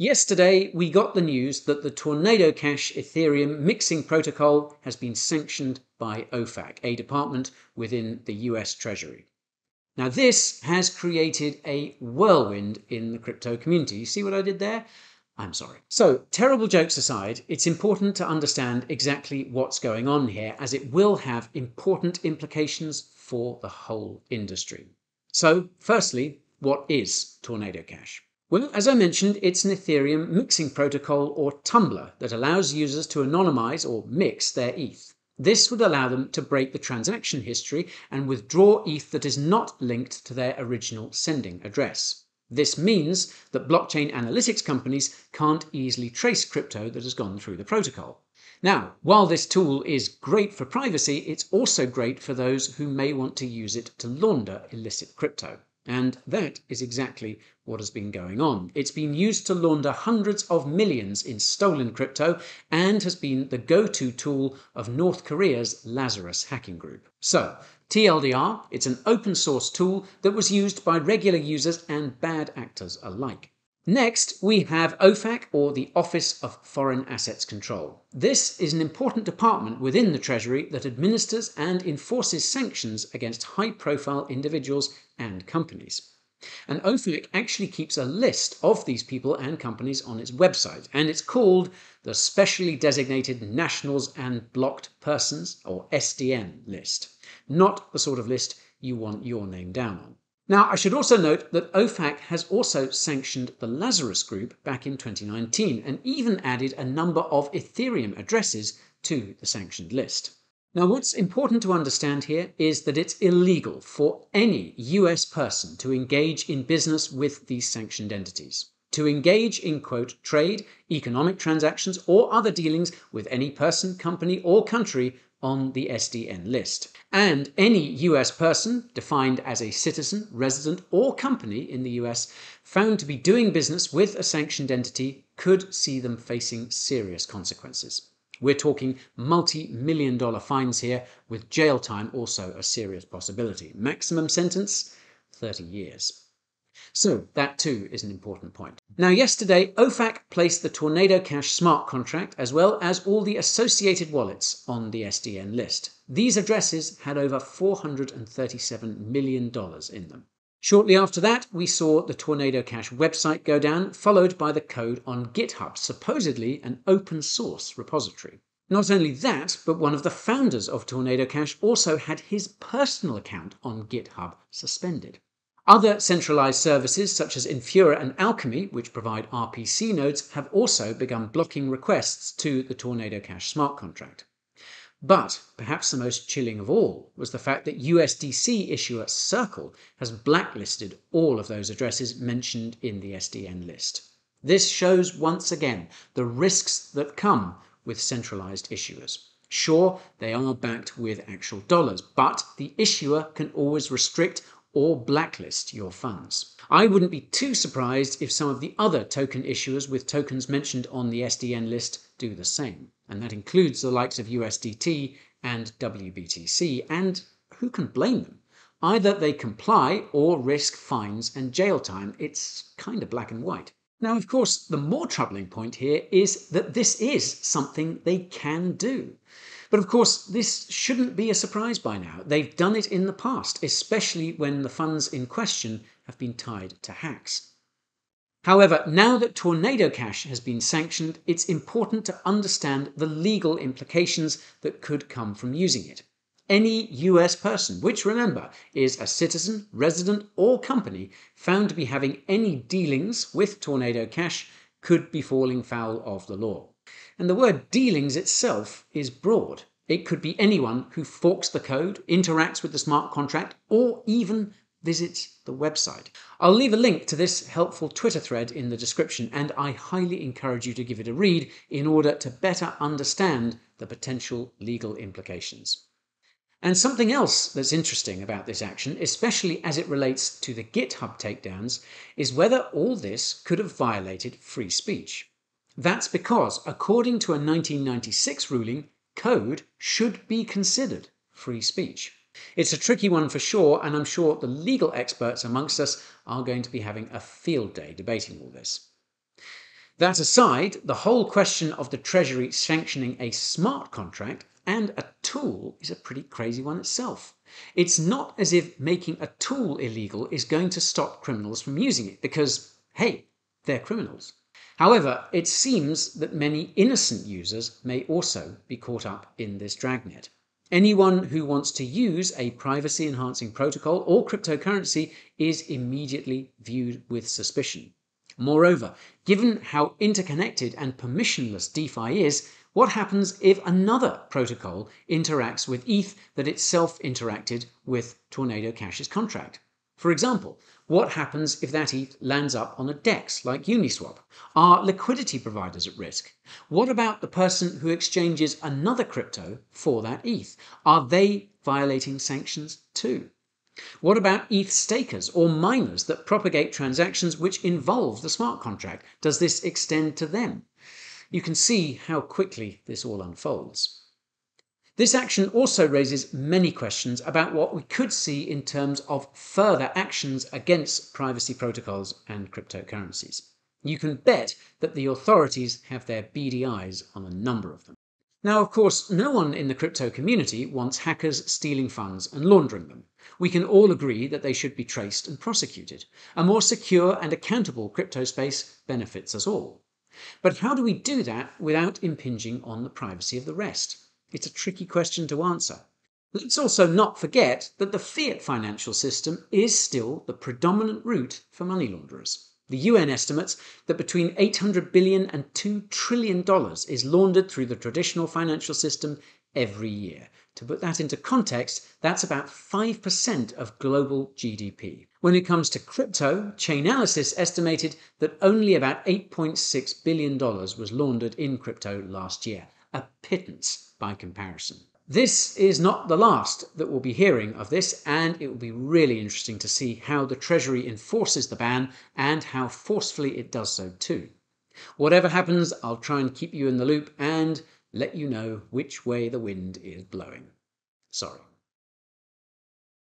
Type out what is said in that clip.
Yesterday, we got the news that the Tornado Cash Ethereum mixing protocol has been sanctioned by OFAC, a department within the US Treasury. Now, this has created a whirlwind in the crypto community. You see what I did there? I'm sorry. So, terrible jokes aside, it's important to understand exactly what's going on here, as it will have important implications for the whole industry. So, firstly, what is Tornado Cash? Well, as I mentioned, it's an Ethereum mixing protocol or tumbler that allows users to anonymize or mix their ETH. This would allow them to break the transaction history and withdraw ETH that is not linked to their original sending address. This means that blockchain analytics companies can't easily trace crypto that has gone through the protocol. Now, while this tool is great for privacy, it's also great for those who may want to use it to launder illicit crypto. And that is exactly what has been going on. It's been used to launder hundreds of millions in stolen crypto and has been the go-to tool of North Korea's Lazarus hacking group. So, TLDR, it's an open source tool that was used by regular users and bad actors alike. Next, we have OFAC, or the Office of Foreign Assets Control. This is an important department within the Treasury that administers and enforces sanctions against high-profile individuals and companies. And OFAC actually keeps a list of these people and companies on its website, and it's called the Specially Designated Nationals and Blocked Persons, or SDN list. Not the sort of list you want your name down on. Now, I should also note that OFAC has also sanctioned the Lazarus Group back in 2019 and even added a number of Ethereum addresses to the sanctioned list. Now, what's important to understand here is that it's illegal for any US person to engage in business with these sanctioned entities. To engage in, quote, trade, economic transactions, or other dealings with any person, company, or country on the SDN list. And any US person, defined as a citizen, resident, or company in the US, found to be doing business with a sanctioned entity could see them facing serious consequences. We're talking multi-million-dollar fines here, with jail time also a serious possibility. Maximum sentence, 30 years. So that too is an important point. Now, yesterday, OFAC placed the Tornado Cash smart contract as well as all the associated wallets on the SDN list. These addresses had over $437 million in them. Shortly after that, we saw the Tornado Cash website go down, followed by the code on GitHub, supposedly an open source repository. Not only that, but one of the founders of Tornado Cash also had his personal account on GitHub suspended. Other centralized services such as Infura and Alchemy, which provide RPC nodes, have also begun blocking requests to the Tornado Cash smart contract. But perhaps the most chilling of all was the fact that USDC issuer Circle has blacklisted all of those addresses mentioned in the SDN list. This shows once again the risks that come with centralized issuers. Sure, they are backed with actual dollars, but the issuer can always restrict or blacklist your funds. I wouldn't be too surprised if some of the other token issuers with tokens mentioned on the SDN list do the same, and that includes the likes of USDT and WBTC, and who can blame them? Either they comply or risk fines and jail time. It's kind of black and white. Now, of course, the more troubling point here is that this is something they can do. But of course, this shouldn't be a surprise by now. They've done it in the past, especially when the funds in question have been tied to hacks. However, now that Tornado Cash has been sanctioned, it's important to understand the legal implications that could come from using it. Any US person, which remember is a citizen, resident, or company found to be having any dealings with Tornado Cash, could be falling foul of the law. And the word dealings itself is broad. It could be anyone who forks the code, interacts with the smart contract, or even visits the website. I'll leave a link to this helpful Twitter thread in the description, and I highly encourage you to give it a read in order to better understand the potential legal implications. And something else that's interesting about this action, especially as it relates to the GitHub takedowns, is whether all this could have violated free speech. That's because, according to a 1996 ruling, code should be considered free speech. It's a tricky one for sure, and I'm sure the legal experts amongst us are going to be having a field day debating all this. That aside, the whole question of the Treasury sanctioning a smart contract and a tool is a pretty crazy one itself. It's not as if making a tool illegal is going to stop criminals from using it, because, hey, they're criminals. However, it seems that many innocent users may also be caught up in this dragnet. Anyone who wants to use a privacy-enhancing protocol or cryptocurrency is immediately viewed with suspicion. Moreover, given how interconnected and permissionless DeFi is, what happens if another protocol interacts with ETH that itself interacted with Tornado Cash's contract? For example, what happens if that ETH lands up on a DEX like Uniswap? Are liquidity providers at risk? What about the person who exchanges another crypto for that ETH? Are they violating sanctions too? What about ETH stakers or miners that propagate transactions which involve the smart contract? Does this extend to them? You can see how quickly this all unfolds. This action also raises many questions about what we could see in terms of further actions against privacy protocols and cryptocurrencies. You can bet that the authorities have their beady eyes on a number of them. Now, of course, no one in the crypto community wants hackers stealing funds and laundering them. We can all agree that they should be traced and prosecuted. A more secure and accountable crypto space benefits us all. But how do we do that without impinging on the privacy of the rest? It's a tricky question to answer. Let's also not forget that the fiat financial system is still the predominant route for money launderers. The UN estimates that between $800 billion and $2 trillion is laundered through the traditional financial system every year. To put that into context, that's about 5% of global GDP. When it comes to crypto, Chainalysis estimated that only about $8.6 billion was laundered in crypto last year, a pittance by comparison. This is not the last that we'll be hearing of this, and it will be really interesting to see how the Treasury enforces the ban and how forcefully it does so too. Whatever happens, I'll try and keep you in the loop and let you know which way the wind is blowing. Sorry.